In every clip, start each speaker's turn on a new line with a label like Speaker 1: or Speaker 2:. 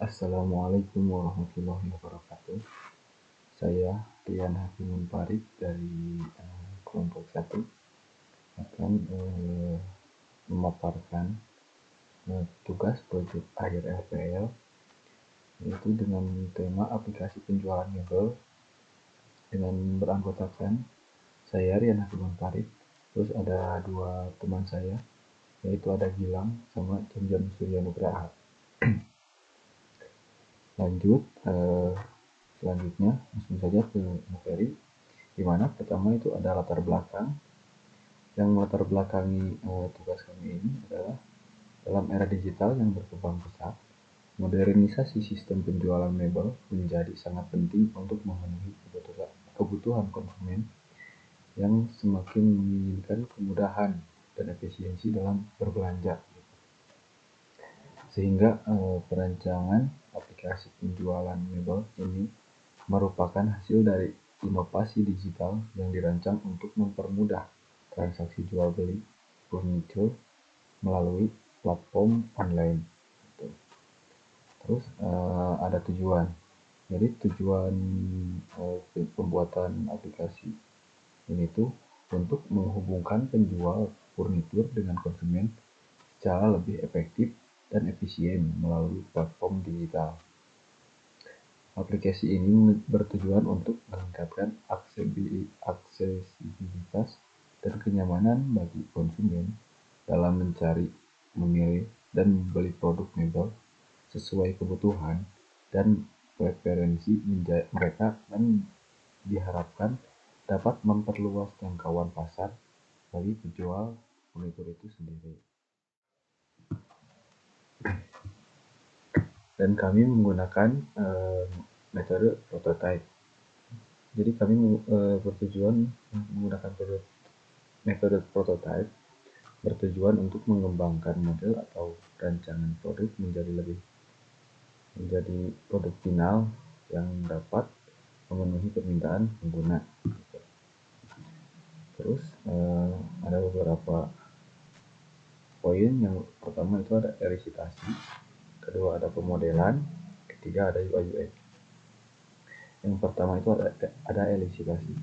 Speaker 1: Assalamualaikum warahmatullahi wabarakatuh. Saya Rian Hakim Munfarid dari kelompok 1 akan memaparkan tugas proyek akhir FPL, yaitu dengan tema aplikasi penjualan mebel, dengan beranggotakan saya Rian Hakim Munfarid, terus ada dua teman saya, yaitu ada Gilang sama Jamjam Surya Nugraha. Lanjut, selanjutnya langsung saja ke materi, di mana pertama itu ada latar belakang. Yang melatar belakangi tugas kami ini adalah dalam era digital yang berkembang pesat, modernisasi sistem penjualan mebel menjadi sangat penting untuk memenuhi kebutuhan konsumen yang semakin menginginkan kemudahan dan efisiensi dalam berbelanja. Sehingga perancangan aplikasi penjualan mebel ini merupakan hasil dari inovasi digital yang dirancang untuk mempermudah transaksi jual beli furniture melalui platform online. Terus ada tujuan. Jadi tujuan pembuatan aplikasi ini tuh untuk menghubungkan penjual furnitur dengan konsumen secara lebih efektif dan efisien melalui platform digital. Aplikasi ini bertujuan untuk meningkatkan aksesibilitas dan kenyamanan bagi konsumen dalam mencari, memilih, dan membeli produk mebel sesuai kebutuhan dan preferensi mereka, dan diharapkan dapat memperluas jangkauan pasar bagi penjual furnitur itu sendiri. Dan kami menggunakan metode prototype. Jadi kami bertujuan menggunakan metode prototype bertujuan untuk mengembangkan model atau rancangan produk menjadi produk final yang dapat memenuhi permintaan pengguna. Terus ada beberapa poin. Yang pertama itu ada elisitasi, kedua ada pemodelan, ketiga ada UI UX. Yang pertama itu ada elisitasi.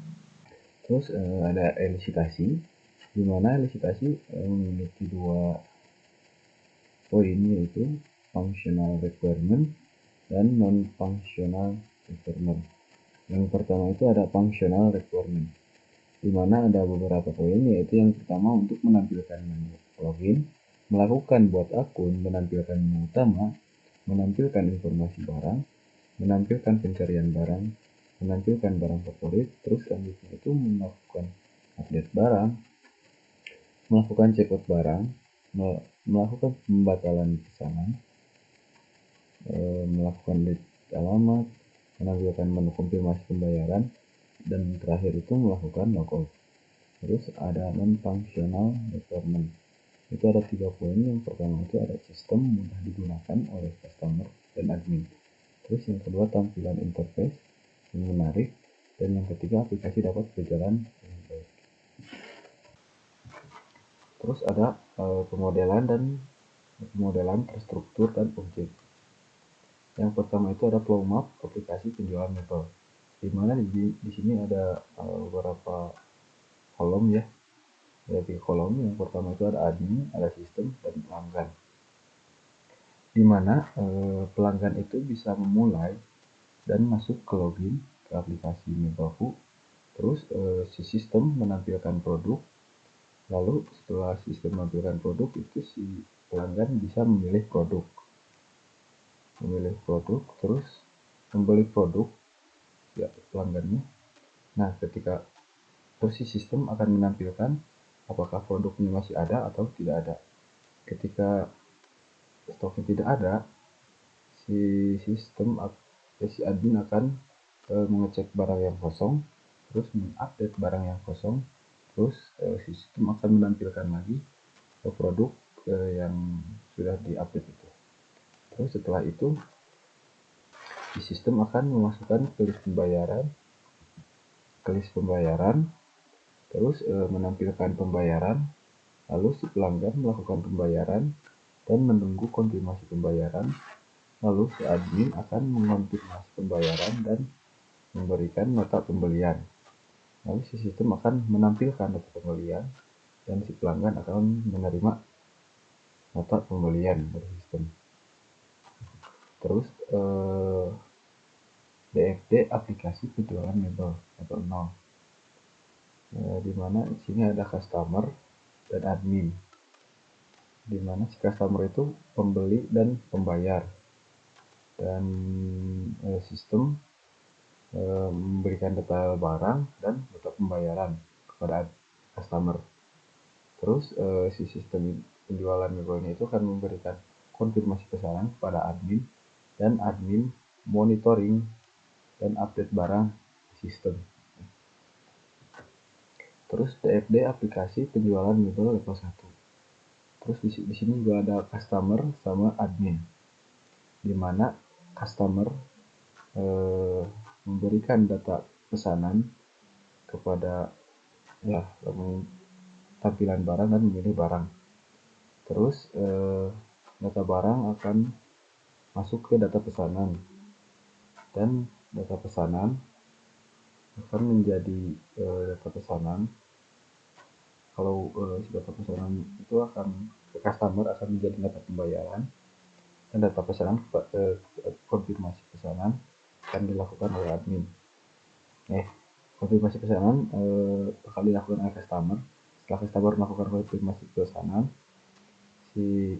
Speaker 1: Terus ada elisitasi, di mana elisitasi memiliki dua poin, yaitu functional requirement dan non-functional requirement. Yang pertama itu ada functional requirement, di mana ada beberapa poin, yaitu yang pertama untuk menampilkan menu login, melakukan buat akun, menampilkan menu utama, menampilkan informasi barang, menampilkan pencarian barang, menampilkan barang favorit. Terus selanjutnya itu melakukan update barang, melakukan checkout barang, melakukan pembatalan pesanan, melakukan delete alamat, menampilkan menu konfirmasi pembayaran, dan terakhir itu melakukan logout. Terus ada non-functional requirement. Itu ada 3 poin. Yang pertama itu ada sistem mudah digunakan oleh customer dan admin. Terus yang kedua tampilan interface yang menarik, dan yang ketiga aplikasi dapat berjalan dengan baik. Terus ada pemodelan terstruktur dan objek. Yang pertama itu ada flow map aplikasi penjualan mebel, di mana di sini ada beberapa kolom ya. Dari kolom yang pertama itu ada admin, ada sistem, dan pelanggan. Di mana pelanggan itu bisa memulai dan masuk ke login ke aplikasi Mebelku. Terus si sistem menampilkan produk. Lalu setelah sistem menampilkan produk itu si pelanggan bisa memilih produk, terus membeli produk ya pelanggannya. Nah, terus si sistem akan menampilkan apakah produknya masih ada atau tidak ada. Ketika stoknya tidak ada, si admin akan mengecek barang yang kosong, terus mengupdate barang yang kosong, terus sistem akan menampilkan lagi produk yang sudah diupdate itu. Terus setelah itu si sistem akan memasukkan ke list pembayaran, terus menampilkan pembayaran, lalu si pelanggan melakukan pembayaran dan menunggu konfirmasi pembayaran, lalu si admin akan mengonfirmasi pembayaran dan memberikan nota pembelian. Lalu si sistem akan menampilkan nota pembelian dan si pelanggan akan menerima nota pembelian dari sistem. Terus DFD aplikasi penjualan mebel level 0, di mana di sini ada customer dan admin, di mana si customer itu pembeli dan pembayar, dan sistem memberikan data barang dan data pembayaran kepada customer. Terus si sistem penjualan mebelnya itu akan memberikan konfirmasi pesanan kepada admin, dan admin monitoring dan update barang sistem. Terus DFD aplikasi penjualan mebel level 1. Terus di sini juga ada customer sama admin, di mana customer memberikan data pesanan kepada tampilan barang dan memilih barang. Terus data barang akan masuk ke data pesanan, dan data pesanan akan menjadi data pesanan. Kalau data pesanan itu akan ke customer akan menjadi data pembayaran, dan data pesanan konfirmasi pesanan akan dilakukan oleh admin. Konfirmasi pesanan akan dilakukan oleh customer. Setelah customer melakukan konfirmasi pesanan, si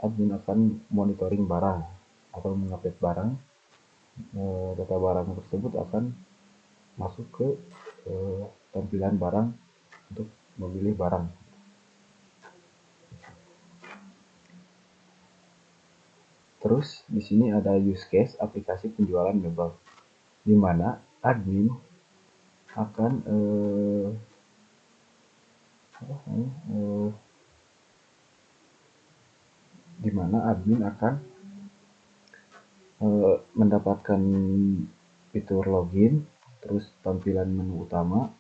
Speaker 1: admin akan monitoring barang atau mengupdate barang. Data barang tersebut akan masuk ke tampilan barang untuk memilih barang. Terus di sini ada use case aplikasi penjualan mebel, di mana admin akan mendapatkan fitur login, terus tampilan menu utama,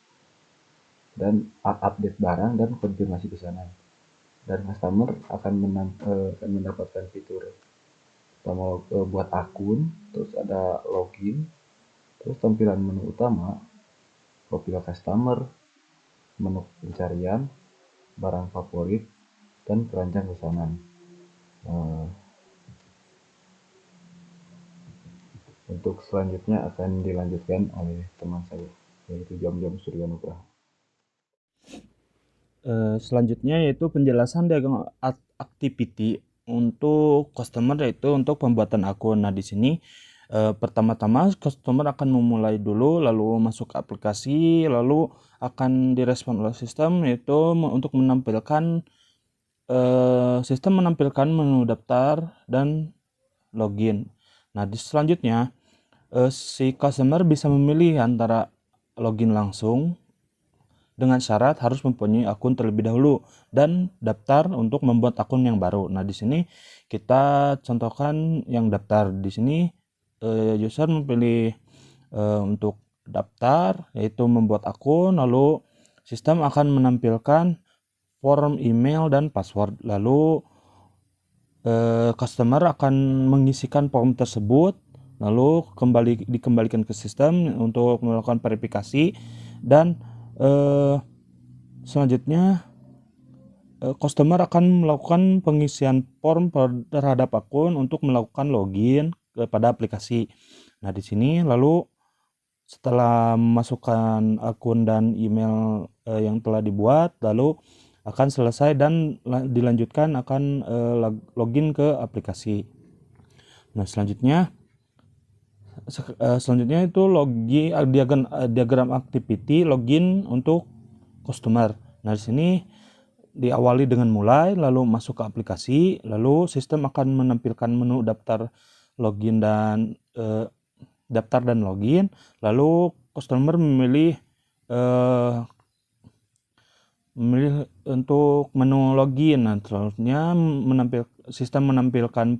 Speaker 1: dan update barang dan konfirmasi pesanan. Dan customer akan mendapatkan fitur utama buat akun, terus ada login, terus tampilan menu utama, profil customer, menu pencarian, barang favorit, dan perancang pesanan. Untuk selanjutnya akan dilanjutkan oleh teman saya, yaitu Jam-Jam Surya Nugraha.
Speaker 2: Selanjutnya yaitu penjelasan diagram activity untuk customer, yaitu untuk pembuatan akun. Nah, di sini pertama-tama customer akan memulai dulu, lalu masuk ke aplikasi, lalu akan direspon oleh sistem, yaitu untuk menampilkan sistem menampilkan menu daftar dan login. Nah, di selanjutnya si customer bisa memilih antara login langsung dengan syarat harus mempunyai akun terlebih dahulu dan daftar untuk membuat akun yang baru. Nah, di sini kita contohkan yang daftar. Di sini user memilih untuk daftar, yaitu membuat akun, lalu sistem akan menampilkan form email dan password. Lalu customer akan mengisikan form tersebut, lalu dikembalikan ke sistem untuk melakukan verifikasi, dan selanjutnya customer akan melakukan pengisian form terhadap akun untuk melakukan login kepada aplikasi. Nah, di sini lalu setelah memasukkan akun dan email yang telah dibuat, lalu akan selesai dan dilanjutkan akan login ke aplikasi. Nah, selanjutnya itu diagram activity login untuk customer. Nah, di sini diawali dengan mulai, lalu masuk ke aplikasi, lalu sistem akan menampilkan menu daftar dan login, lalu customer memilih untuk menu login. Nah, selanjutnya sistem menampilkan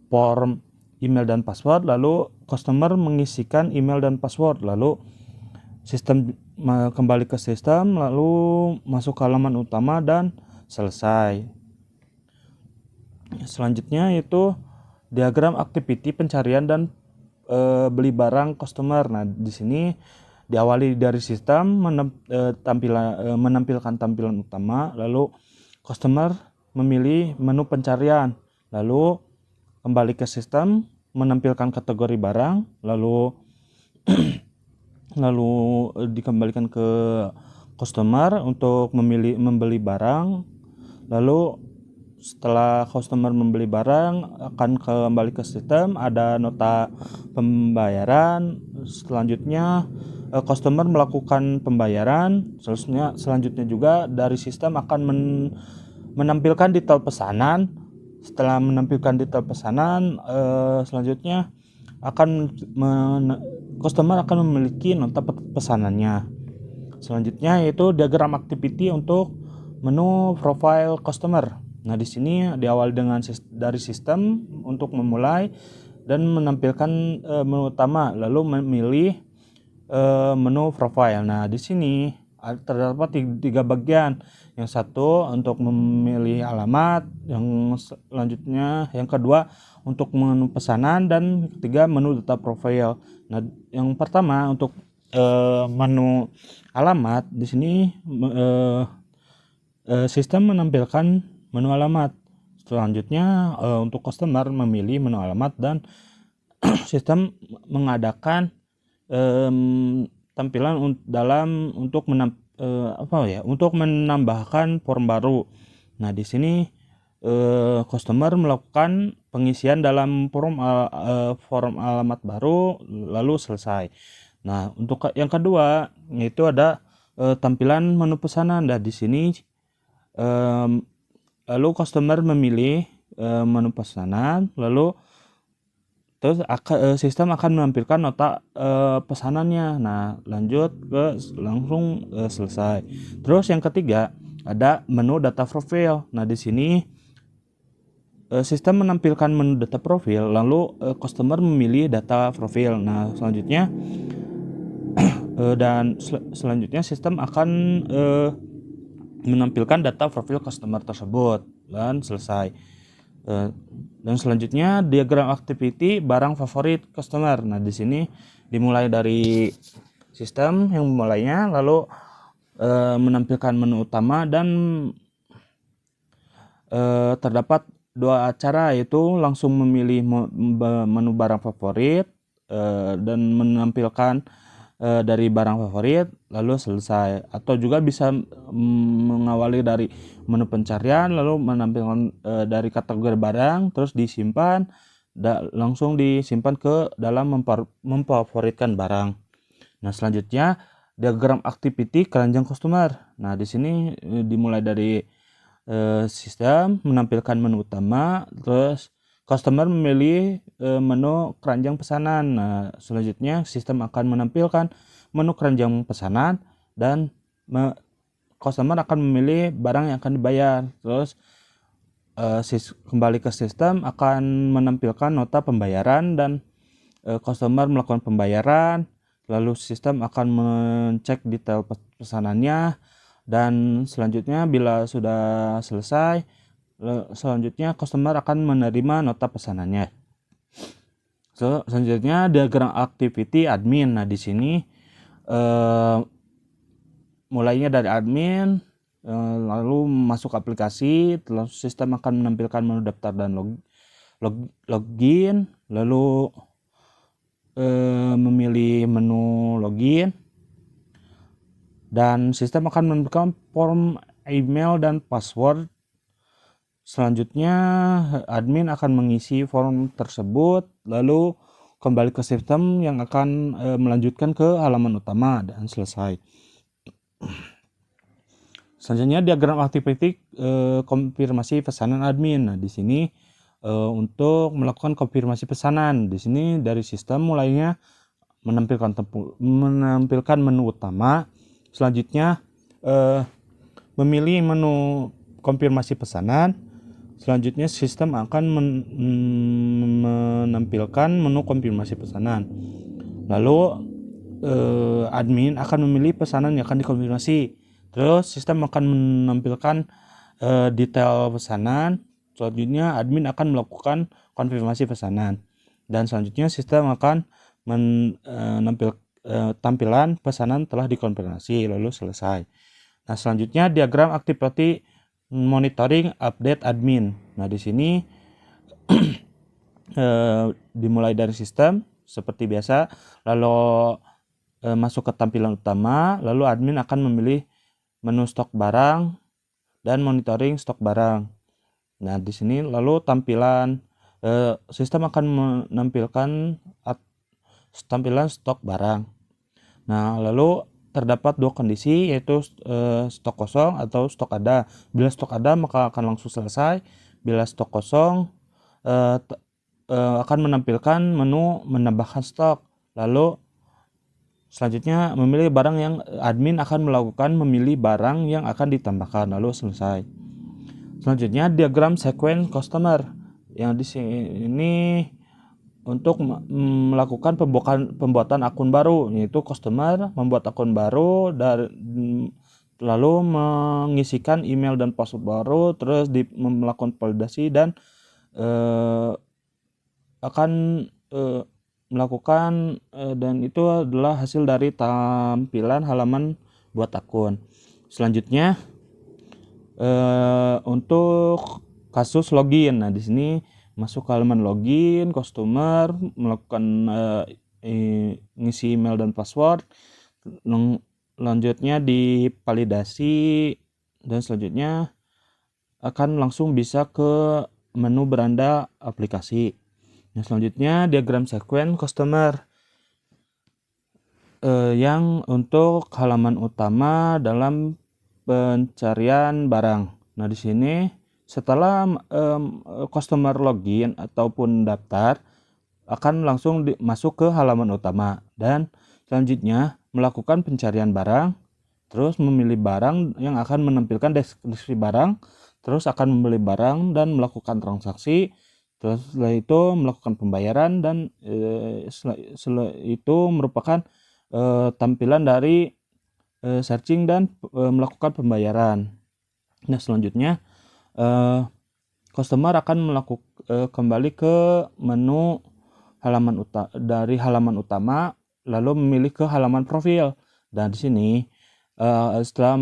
Speaker 2: form email dan password, lalu customer mengisikan email dan password, lalu sistem kembali ke sistem, lalu masuk ke halaman utama dan selesai. Selanjutnya itu diagram activity pencarian dan beli barang customer. Nah, di sini diawali dari sistem menampilkan tampilan utama, lalu customer memilih menu pencarian, lalu kembali ke sistem menampilkan kategori barang, lalu dikembalikan ke customer untuk membeli barang. Lalu setelah customer membeli barang akan kembali ke sistem, ada nota pembayaran. Selanjutnya customer melakukan pembayaran. Selanjutnya juga dari sistem akan menampilkan detail pesanan. Setelah menampilkan detail pesanan, selanjutnya customer akan memiliki nota pesanannya. Selanjutnya yaitu diagram activity untuk menu profile customer. Nah, di sini diawali dari sistem untuk memulai dan menampilkan menu utama, lalu memilih menu profile. Nah, di sini terdapat 3 bagian. Yang satu untuk memilih alamat, yang kedua untuk menu pesanan, dan ketiga menu data profile. Nah, yang pertama untuk menu alamat, di sini sistem menampilkan menu alamat. Selanjutnya untuk customer memilih menu alamat, dan sistem mengadakan tampilan untuk menambahkan form baru. Nah, di sini customer melakukan pengisian dalam form alamat baru, lalu selesai. Nah, untuk yang kedua yaitu ada tampilan menu pesanan. Nah, di sini lalu customer memilih menu pesanan, lalu terus sistem akan menampilkan nota pesanannya. Nah, langsung selesai. Terus yang ketiga ada menu data profile. Nah, di sini sistem menampilkan menu data profil, lalu customer memilih data profil. Nah, selanjutnya selanjutnya sistem akan menampilkan data profil customer tersebut, dan selesai. Dan selanjutnya diagram activity barang favorit customer. Nah, di sini dimulai dari sistem yang memulainya, lalu menampilkan menu utama, dan terdapat 2 cara, yaitu langsung memilih menu barang favorit dan menampilkan dari barang favorit lalu selesai, atau juga bisa mengawali dari menu pencarian lalu menampilkan dari kategori barang, terus disimpan langsung disimpan ke dalam memfavoritkan barang. Nah, selanjutnya diagram activity keranjang customer. Nah, di sini dimulai dari sistem menampilkan menu utama, terus customer memilih menu keranjang pesanan. Nah, selanjutnya sistem akan menampilkan menu keranjang pesanan, dan customer akan memilih barang yang akan dibayar. Terus kembali ke sistem akan menampilkan nota pembayaran, dan customer melakukan pembayaran, lalu sistem akan mengecek detail pesanannya, dan selanjutnya bila sudah selesai, selanjutnya customer akan menerima nota pesanannya. Selanjutnya diagram activity admin. Nah, di sini mulainya dari admin, lalu masuk aplikasi, terus sistem akan menampilkan menu daftar dan login, lalu memilih menu login, dan sistem akan memberikan form email dan password. Selanjutnya admin akan mengisi form tersebut, lalu kembali ke sistem yang akan melanjutkan ke halaman utama, dan selesai. Selanjutnya diagram activity konfirmasi pesanan admin. Nah, di sini untuk melakukan konfirmasi pesanan, di sini dari sistem mulainya menampilkan menu utama. Selanjutnya memilih menu konfirmasi pesanan. Selanjutnya sistem akan menampilkan menu konfirmasi pesanan. Lalu admin akan memilih pesanan yang akan dikonfirmasi. Terus sistem akan menampilkan detail pesanan. Selanjutnya admin akan melakukan konfirmasi pesanan, dan selanjutnya sistem akan tampilan pesanan telah dikonfirmasi lalu selesai. Nah, selanjutnya diagram activity monitoring update admin. Nah, di sini dimulai dari sistem seperti biasa, lalu masuk ke tampilan utama, lalu admin akan memilih menu stok barang dan monitoring stok barang. Nah, di sini lalu tampilan sistem akan menampilkan tampilan stok barang. Nah, lalu terdapat dua kondisi, yaitu stok kosong atau stok ada. Bila stok ada maka akan langsung selesai. Bila stok kosong akan menampilkan menu menambahkan stok. Lalu selanjutnya memilih barang yang admin akan melakukan memilih barang yang akan ditambahkan lalu selesai. Selanjutnya diagram sequence customer, yang di sini untuk melakukan pembuatan akun baru, yaitu customer membuat akun baru lalu mengisikan email dan password baru, terus melakukan validasi dan akan melakukan dan itu adalah hasil dari tampilan halaman buat akun. Selanjutnya untuk kasus login. Nah, di sini masuk ke halaman login, customer melakukan ngisi email dan password, lanjutnya divalidasi, dan selanjutnya akan langsung bisa ke menu beranda aplikasi. Nah, selanjutnya diagram sequence customer, yang untuk halaman utama dalam pencarian barang. Nah, di sini setelah customer login ataupun daftar akan langsung masuk ke halaman utama, dan selanjutnya melakukan pencarian barang, terus memilih barang yang akan menampilkan deskripsi barang, terus akan membeli barang dan melakukan transaksi, terus setelah itu melakukan pembayaran, dan setelah itu merupakan tampilan dari searching dan melakukan pembayaran. Nah, selanjutnya customer akan kembali ke menu dari halaman utama, lalu memilih ke halaman profil. Dan di sini setelah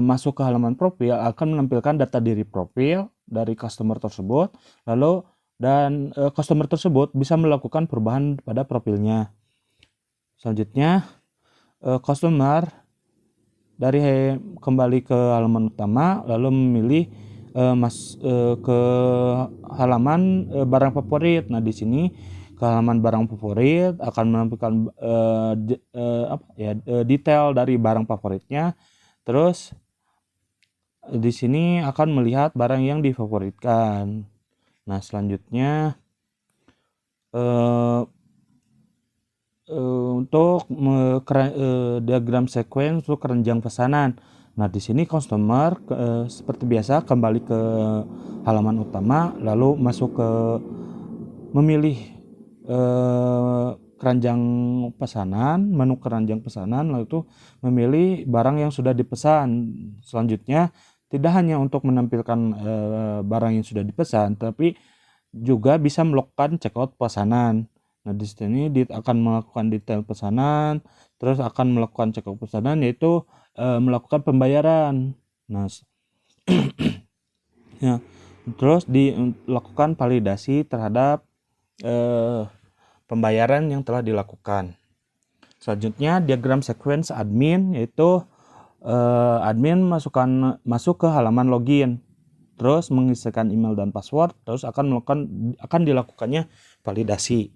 Speaker 2: masuk ke halaman profil akan menampilkan data diri profil dari customer tersebut, lalu dan customer tersebut bisa melakukan perubahan pada profilnya. Selanjutnya customer kembali ke halaman utama, lalu memilih ke halaman barang favorit. Nah, di sini ke halaman barang favorit akan menampilkan detail dari barang favoritnya. Terus di sini akan melihat barang yang difavoritkan. Nah, selanjutnya untuk diagram sequence untuk keranjang pesanan. Nah, di sini customer seperti biasa kembali ke halaman utama, lalu masuk ke memilih keranjang pesanan, menu keranjang pesanan, lalu itu memilih barang yang sudah dipesan. Selanjutnya tidak hanya untuk menampilkan barang yang sudah dipesan, tapi juga bisa melakukan checkout pesanan. Nah, di sini akan melakukan detail pesanan, terus akan melakukan checkout pesanan, yaitu melakukan pembayaran. Nah, ya, terus dilakukan validasi terhadap pembayaran yang telah dilakukan. Selanjutnya diagram sequence admin, yaitu admin masuk ke halaman login, terus mengisikan email dan password, terus akan dilakukannya validasi.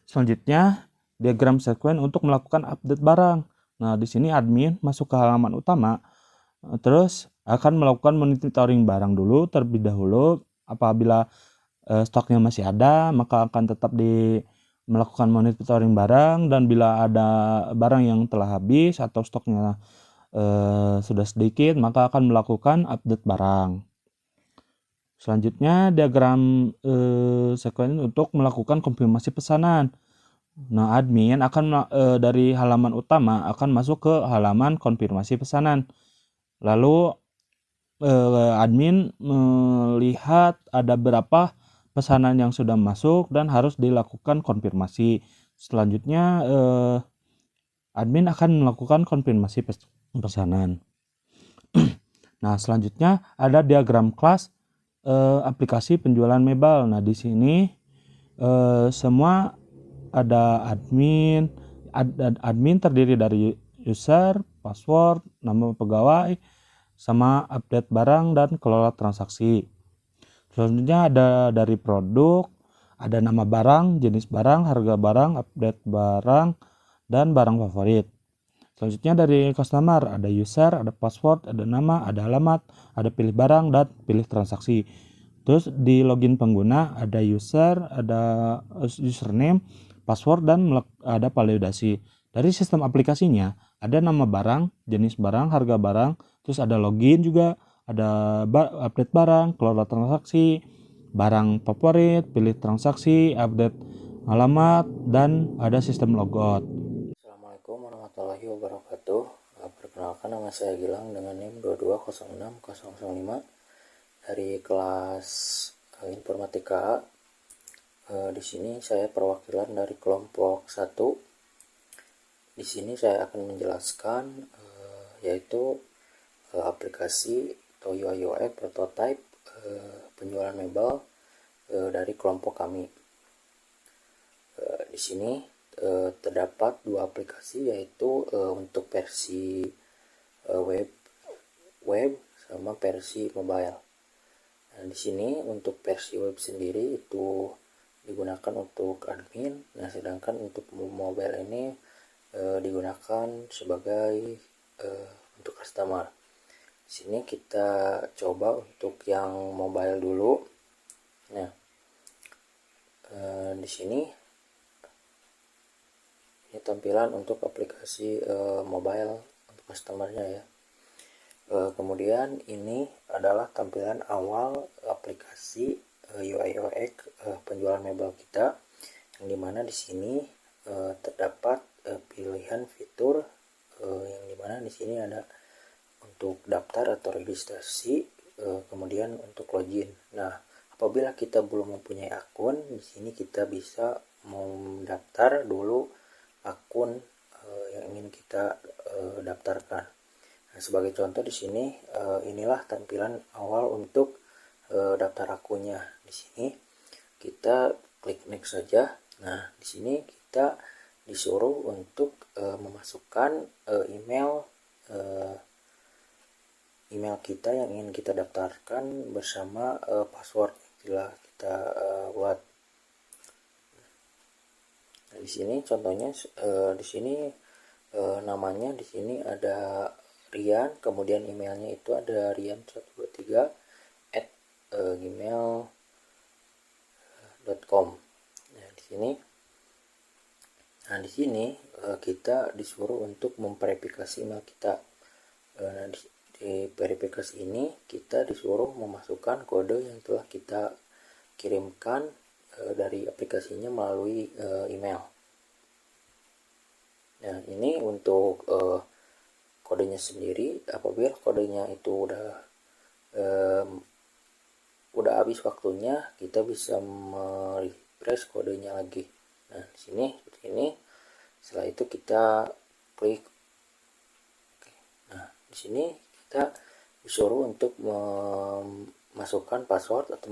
Speaker 2: Selanjutnya diagram sequence untuk melakukan update barang. Nah, di sini admin masuk ke halaman utama, terus akan melakukan monitoring barang dulu terlebih dahulu. Apabila stoknya masih ada, maka akan tetap melakukan monitoring barang, dan bila ada barang yang telah habis atau stoknya sudah sedikit, maka akan melakukan update barang. Selanjutnya diagram sequence untuk melakukan konfirmasi pesanan. Nah, admin akan dari halaman utama akan masuk ke halaman konfirmasi pesanan. Lalu admin melihat ada berapa pesanan yang sudah masuk dan harus dilakukan konfirmasi. Selanjutnya admin akan melakukan konfirmasi pesanan. Nah, selanjutnya ada diagram kelas aplikasi penjualan mebel. Nah, di sini semua ada admin. Admin terdiri dari user, password, nama pegawai, sama update barang dan kelola transaksi. Selanjutnya ada dari produk, ada nama barang, jenis barang, harga barang, update barang, dan barang favorit. Selanjutnya dari customer, ada user, ada password, ada nama, ada alamat, ada pilih barang, dan pilih transaksi. Terus di login pengguna ada user, ada username, password, dan ada validasi. Dari sistem aplikasinya ada nama barang, jenis barang, harga barang, terus ada login juga, ada update barang, kelola transaksi, barang favorit, pilih transaksi, update alamat, dan ada sistem logout.
Speaker 3: Assalamualaikum warahmatullahi wabarakatuh. Perkenalkan, nama saya Gilang dengan NIM 2206005 dari kelas Informatika A. Di sini saya perwakilan dari kelompok 1. Di sini saya akan menjelaskan yaitu aplikasi atau UI/UX prototype penjualan mebel dari kelompok kami. Di sini terdapat dua aplikasi, yaitu untuk versi web sama versi mobile. Nah, di sini untuk versi web sendiri itu digunakan untuk admin. Nah, sedangkan untuk mobile ini digunakan sebagai untuk customer. Di sini kita coba untuk yang mobile dulu. Nah, di sini ini tampilan untuk aplikasi mobile untuk customernya ya. Kemudian ini adalah tampilan awal aplikasi UI/UX penjualan mebel kita, yang dimana di sini terdapat pilihan fitur yang dimana di sini ada untuk daftar atau registrasi, kemudian untuk login. Nah, apabila kita belum mempunyai akun, di sini kita bisa mendaftar dulu akun yang ingin kita daftarkan. Nah, sebagai contoh di sini inilah tampilan awal untuk daftar akunnya. Di sini kita klik next saja. Nah, di sini kita disuruh untuk memasukkan email kita yang ingin kita daftarkan bersama password yang telah kita buat. Nah, di sini contohnya di sini namanya di sini ada Rian, kemudian emailnya itu ada rian123@gmail.com. Nah, di sini kita disuruh untuk memverifikasi email kita. Nah, di verifikasi ini kita disuruh memasukkan kode yang telah kita kirimkan dari aplikasinya melalui email. Nah, ini untuk kodenya sendiri. Apabila kodenya itu udah habis waktunya, kita bisa merefresh kodenya lagi. Nah, di sini seperti ini. Setelah itu kita klik. Nah, di sini kita disuruh untuk memasukkan password atau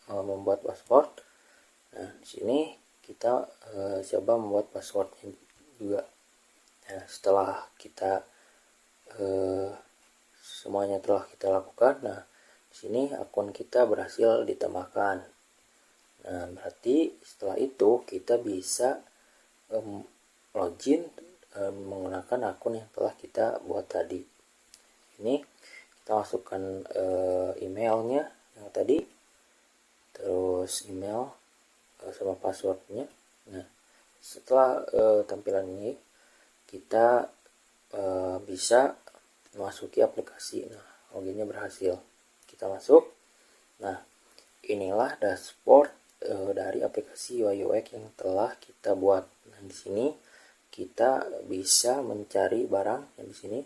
Speaker 3: membuat password. Nah, di sini kita coba membuat passwordnya juga. Nah, setelah kita semuanya telah kita lakukan, nah di sini akun kita berhasil ditambahkan. Nah, berarti setelah itu kita bisa login menggunakan akun yang telah kita buat tadi. Ini kita masukkan emailnya yang tadi, terus email sama passwordnya. Nah, setelah tampilan ini kita bisa memasuki aplikasi. Nah, loginnya berhasil, kita masuk. Nah, inilah dashboard dari aplikasi UI/UX yang telah kita buat. Nah, di sini kita bisa mencari barang yang di sini.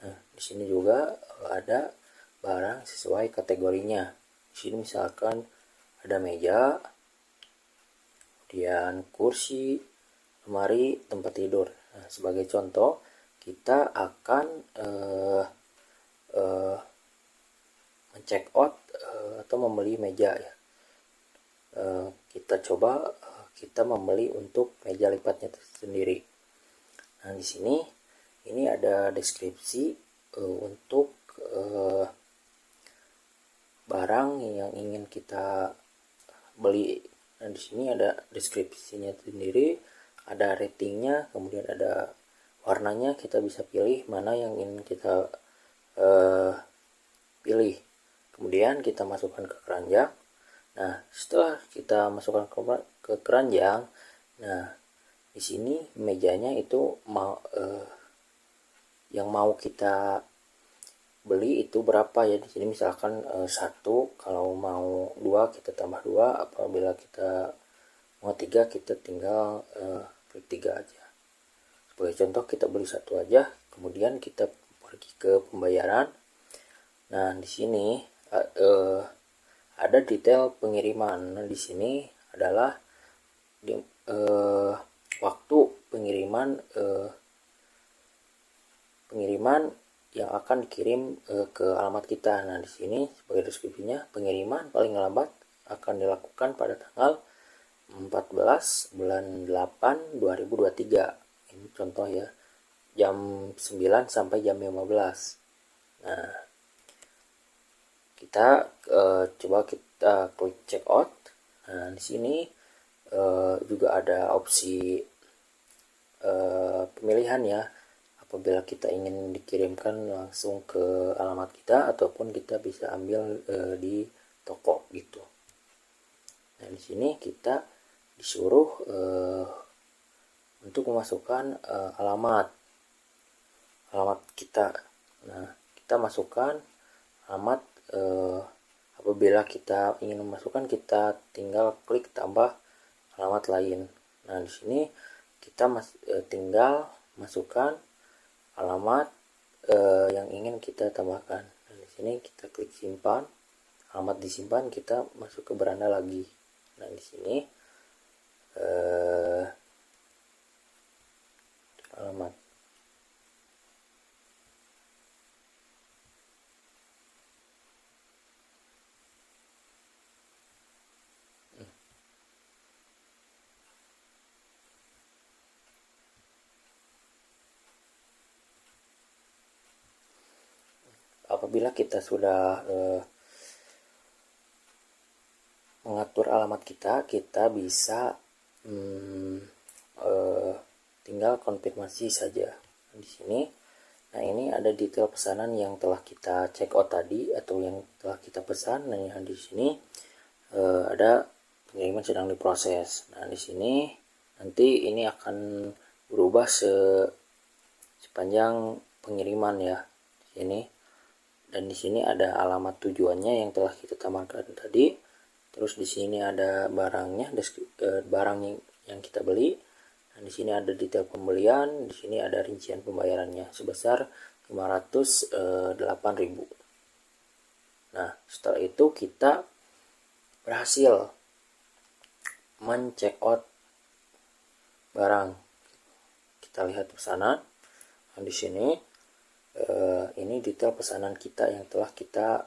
Speaker 3: Nah, di sini juga ada barang sesuai kategorinya. Di sini misalkan ada meja, kemudian kursi, lemari, tempat tidur. Nah, sebagai contoh, kita akan men-check out atau membeli meja ya. Kita coba kita membeli untuk meja lipatnya sendiri. Nah, di sini ini ada deskripsi untuk barang yang ingin kita beli. Nah, di sini ada deskripsinya sendiri, ada ratingnya, kemudian ada warnanya. Kita bisa pilih mana yang ingin kita pilih. Kemudian kita masukkan ke keranjang. Nah, setelah kita masukkan ke keranjang, nah di sini mejanya itu yang mau kita beli itu berapa ya. Di sini misalkan 1, kalau mau 2 kita tambah 2, apabila kita mau 3 kita tinggal klik 3 aja. Sebagai contoh kita beli 1 aja, kemudian kita pergi ke pembayaran. Nah, di sini ada detail pengiriman. Nah, di sini adalah waktu pengiriman yang akan dikirim ke alamat kita. Nah, di sini sebagai deskripsinya, pengiriman paling lambat akan dilakukan pada tanggal 14 bulan 8 2023. Ini contoh ya, jam 9 sampai jam 15. Nah, kita coba kita klik check out. Nah, di sini juga ada opsi pemilihan ya, apabila kita ingin dikirimkan langsung ke alamat kita ataupun kita bisa ambil di toko gitu. Nah, di sini kita disuruh untuk memasukkan alamat kita. Nah, kita masukkan alamat. Apabila kita ingin memasukkan, kita tinggal klik tambah alamat lain. Nah, di sini kita tinggal masukkan alamat yang ingin kita tambahkan. Nah, di sini kita klik simpan. Alamat disimpan, kita masuk ke beranda lagi. Nah, di sini alamat. Apabila kita sudah mengatur alamat kita bisa tinggal konfirmasi saja di sini. Nah, ini ada detail pesanan yang telah kita check out tadi atau yang telah kita pesan. Nah, yang di sini ada pengiriman sedang diproses. Nah, di sini nanti ini akan berubah sepanjang pengiriman ya di sini. Dan di sini ada alamat tujuannya yang telah kita tambahkan tadi. Terus di sini ada barangnya, barang yang kita beli. Dan di sini ada detail pembelian, di sini ada rincian pembayarannya sebesar 508.000. Nah, setelah itu kita berhasil men-check out barang. Kita lihat pesanan. Nah, di sini ini detail pesanan kita yang telah kita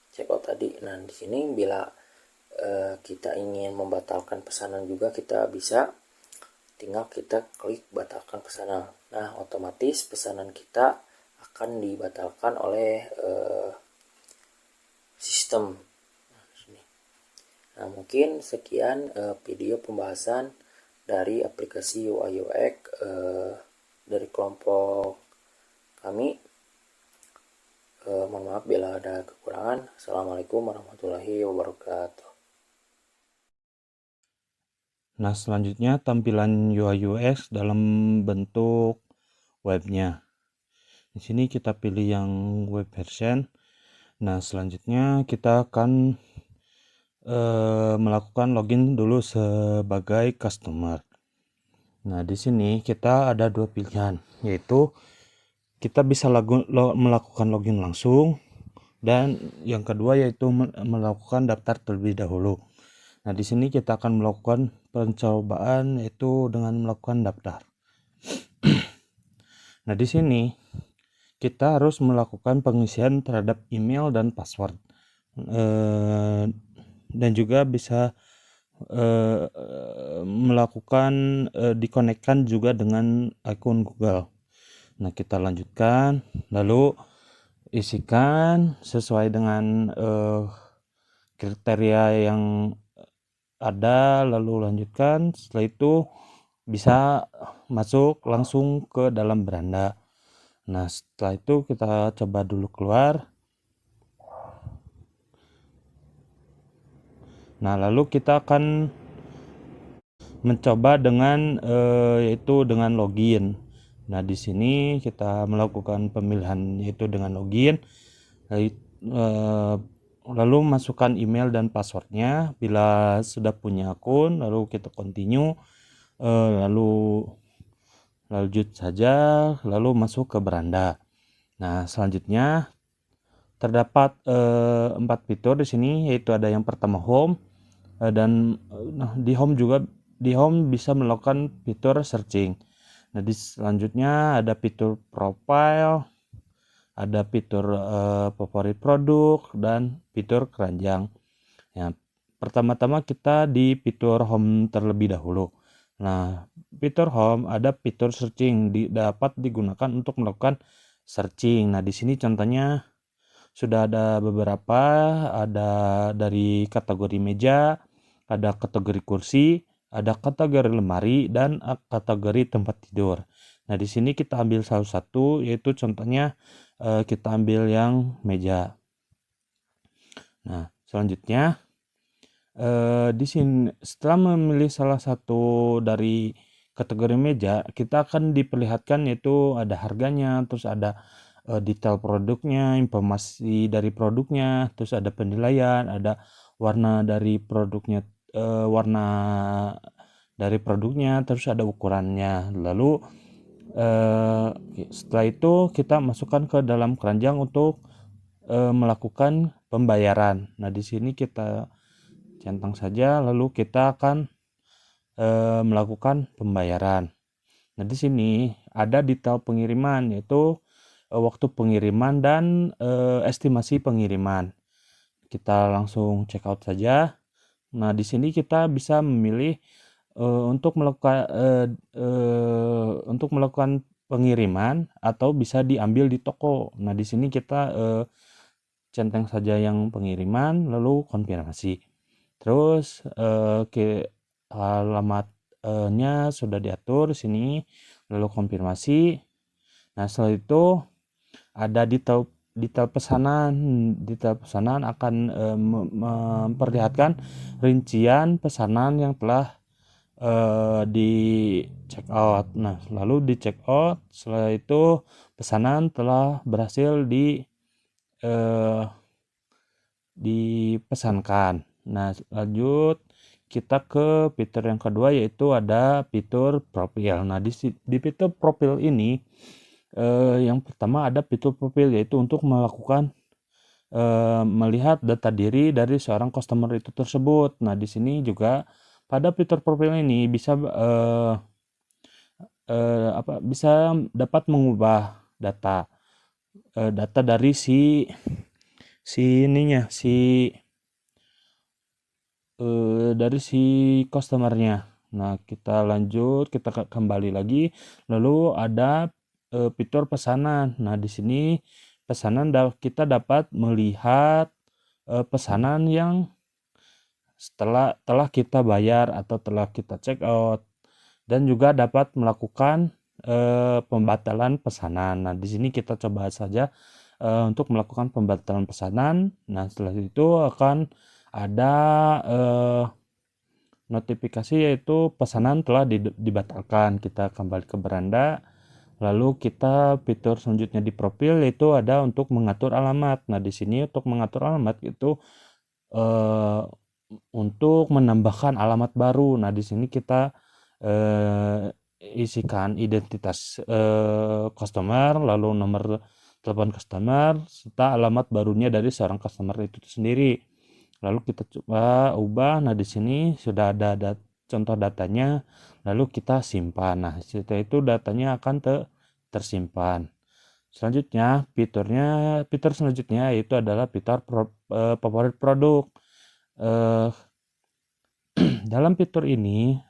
Speaker 3: check out tadi. Nah, di sini bila kita ingin membatalkan pesanan juga kita bisa, tinggal kita klik batalkan pesanan. Nah, otomatis pesanan kita akan dibatalkan oleh sistem. Nah, mungkin sekian video pembahasan dari aplikasi UI UX dari kelompok kami. Mohon maaf bila ada kekurangan. Assalamualaikum warahmatullahi wabarakatuh.
Speaker 2: Nah, selanjutnya tampilan UI UX dalam bentuk webnya. Di sini kita pilih yang web version. Nah, selanjutnya kita akan melakukan login dulu sebagai customer. Nah, di sini kita ada 2 pilihan, yaitu kita bisa melakukan login langsung, dan yang kedua yaitu melakukan daftar terlebih dahulu. Nah, di sini kita akan melakukan pencobaan yaitu dengan melakukan daftar. Nah, di sini kita harus melakukan pengisian terhadap email dan password, dan juga bisa melakukan dikonekkan juga dengan akun Google. Nah, kita lanjutkan, lalu isikan sesuai dengan kriteria yang ada, lalu lanjutkan. Setelah itu bisa masuk langsung ke dalam beranda. Nah, setelah itu kita coba dulu keluar. Nah, lalu kita akan mencoba dengan yaitu dengan login. Nah, di sini kita melakukan pemilihan yaitu dengan login. Lalu masukkan email dan passwordnya. Bila sudah punya akun, lalu kita continue, lalu lanjut saja, lalu masuk ke beranda. Nah, selanjutnya terdapat 4 fitur di sini, yaitu ada yang pertama home, dan di home bisa melakukan fitur searching. Nah, di selanjutnya ada fitur profile, ada fitur favorit produk, dan fitur keranjang. Ya, pertama-tama kita di fitur home terlebih dahulu. Nah, fitur home ada fitur searching, dapat digunakan untuk melakukan searching. Nah, di sini contohnya sudah ada beberapa, ada dari kategori meja, ada kategori kursi, ada kategori lemari, dan kategori tempat tidur. Nah, di sini kita ambil salah satu, yaitu contohnya kita ambil yang meja. Nah, selanjutnya di sini setelah memilih salah satu dari kategori meja, kita akan diperlihatkan yaitu ada harganya, terus ada detail produknya, informasi dari produknya, terus ada penilaian, ada warna dari produknya, terus ada ukurannya. Lalu setelah itu kita masukkan ke dalam keranjang untuk melakukan pembayaran. Nah, di sini kita centang saja, lalu kita akan melakukan pembayaran. Nah, di sini ada detail pengiriman, yaitu waktu pengiriman dan estimasi pengiriman. Kita langsung check out saja. Nah, di sini kita bisa memilih untuk melakukan pengiriman atau bisa diambil di toko. Nah, di sini kita centang saja yang pengiriman, lalu konfirmasi. Terus alamatnya sudah diatur di sini, lalu konfirmasi. Nah, setelah itu ada detail pesanan. Detail pesanan akan memperlihatkan rincian pesanan yang telah di check out. Nah, lalu di check out, setelah itu pesanan telah berhasil dipesankan. Nah, lanjut kita ke fitur yang kedua, yaitu ada fitur profil. Nah, di fitur profil ini yang pertama ada fitur profil, yaitu untuk melakukan melihat data diri dari seorang customer itu tersebut. Nah, di sini juga pada fitur profil ini bisa bisa dapat mengubah data dari dari si customernya. Nah, kita lanjut, kita kembali lagi, lalu ada fitur pesanan. Nah, di sini pesanan kita dapat melihat pesanan yang telah kita bayar atau telah kita check out, dan juga dapat melakukan pembatalan pesanan. Nah, di sini kita coba saja untuk melakukan pembatalan pesanan. Nah, setelah itu akan ada notifikasi, yaitu pesanan telah dibatalkan. Kita kembali ke beranda, lalu kita fitur selanjutnya di profil, yaitu ada untuk mengatur alamat. Nah, di sini untuk mengatur alamat itu untuk menambahkan alamat baru. Nah, di sini kita isikan identitas customer, lalu nomor telepon customer, serta alamat barunya dari seorang customer itu sendiri. Lalu kita coba ubah. Nah, di sini sudah ada contoh datanya, lalu kita simpan. Nah, setelah itu datanya akan tersimpan. Selanjutnya, fitur selanjutnya yaitu adalah fitur favorit produk. Eh, dalam fitur ini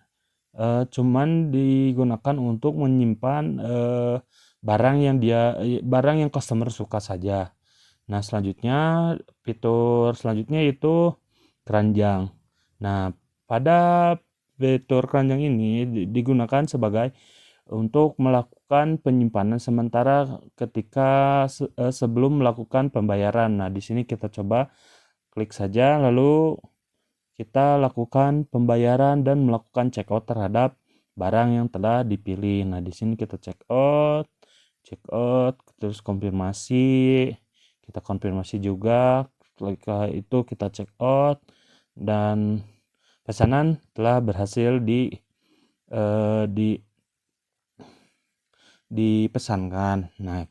Speaker 2: cuman digunakan untuk menyimpan barang yang customer suka saja. Nah, fitur selanjutnya itu keranjang. Nah, pada fitur keranjang ini digunakan sebagai untuk melakukan penyimpanan sementara ketika sebelum melakukan pembayaran. Nah, di sini kita coba klik saja, lalu kita lakukan pembayaran dan melakukan checkout terhadap barang yang telah dipilih. Nah, di sini kita checkout, terus konfirmasi, kita konfirmasi juga. Setelah itu kita checkout dan pesanan telah berhasil dipesankan. Nah,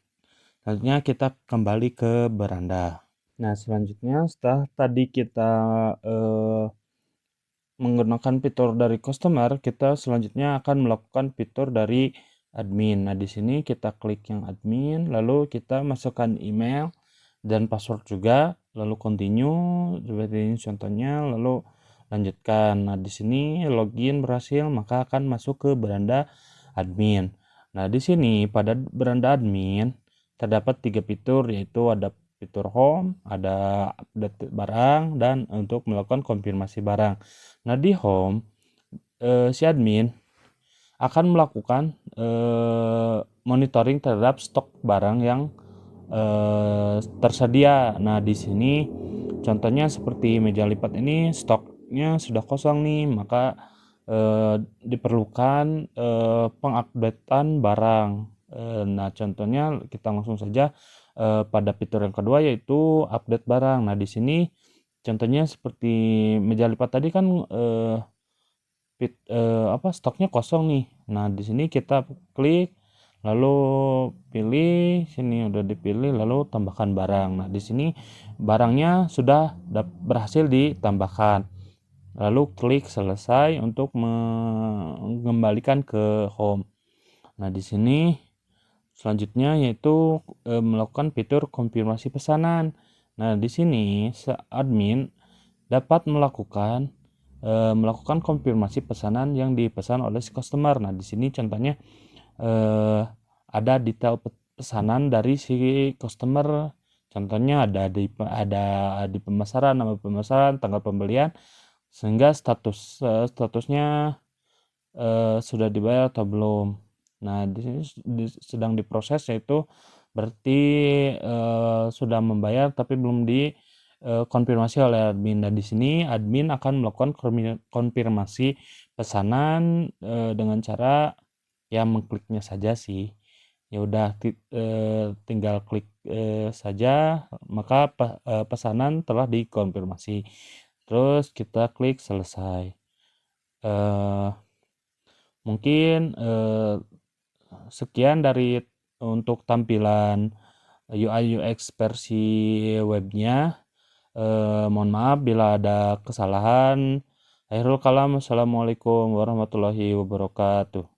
Speaker 2: selanjutnya kita kembali ke beranda. Nah, selanjutnya setelah tadi kita menggunakan fitur dari customer, kita selanjutnya akan melakukan fitur dari admin. Nah, di sini kita klik yang admin, lalu kita masukkan email dan password juga, lalu continue seperti ini contohnya, lalu lanjutkan. Nah, di sini login berhasil, maka akan masuk ke beranda admin. Nah, di sini pada beranda admin terdapat 3 fitur, yaitu ada fitur home, ada update barang, dan untuk melakukan konfirmasi barang. Nah, di home si admin akan melakukan monitoring terhadap stok barang yang tersedia. Nah, di sini contohnya seperti meja lipat ini stoknya sudah kosong nih, maka diperlukan pengupdatean barang. Nah, contohnya kita langsung saja pada fitur yang kedua, yaitu update barang. Nah, di sini contohnya seperti meja lipat tadi kan stoknya kosong nih. Nah, di sini kita klik, lalu pilih, sini udah dipilih, lalu tambahkan barang. Nah, di sini barangnya sudah berhasil ditambahkan. Lalu klik selesai untuk mengembalikan ke home. Nah, di sini selanjutnya yaitu melakukan fitur konfirmasi pesanan. Nah, di sini admin dapat melakukan konfirmasi pesanan yang dipesan oleh si customer. Nah, di sini contohnya ada detail pesanan dari si customer. Contohnya ada di pemasaran, nama pemasaran, tanggal pembelian, sehingga statusnya sudah dibayar atau belum. Nah, di sini sedang diproses, yaitu berarti sudah membayar tapi belum konfirmasi oleh admin. Dan di sini admin akan melakukan konfirmasi pesanan dengan cara ya mengkliknya saja sih. Ya udah tinggal klik saja, maka pesanan telah dikonfirmasi. Terus kita klik selesai. Mungkin sekian dari untuk tampilan UI UX versi webnya. Mohon maaf bila ada kesalahan. Akhirul kalam, assalamualaikum warahmatullahi wabarakatuh.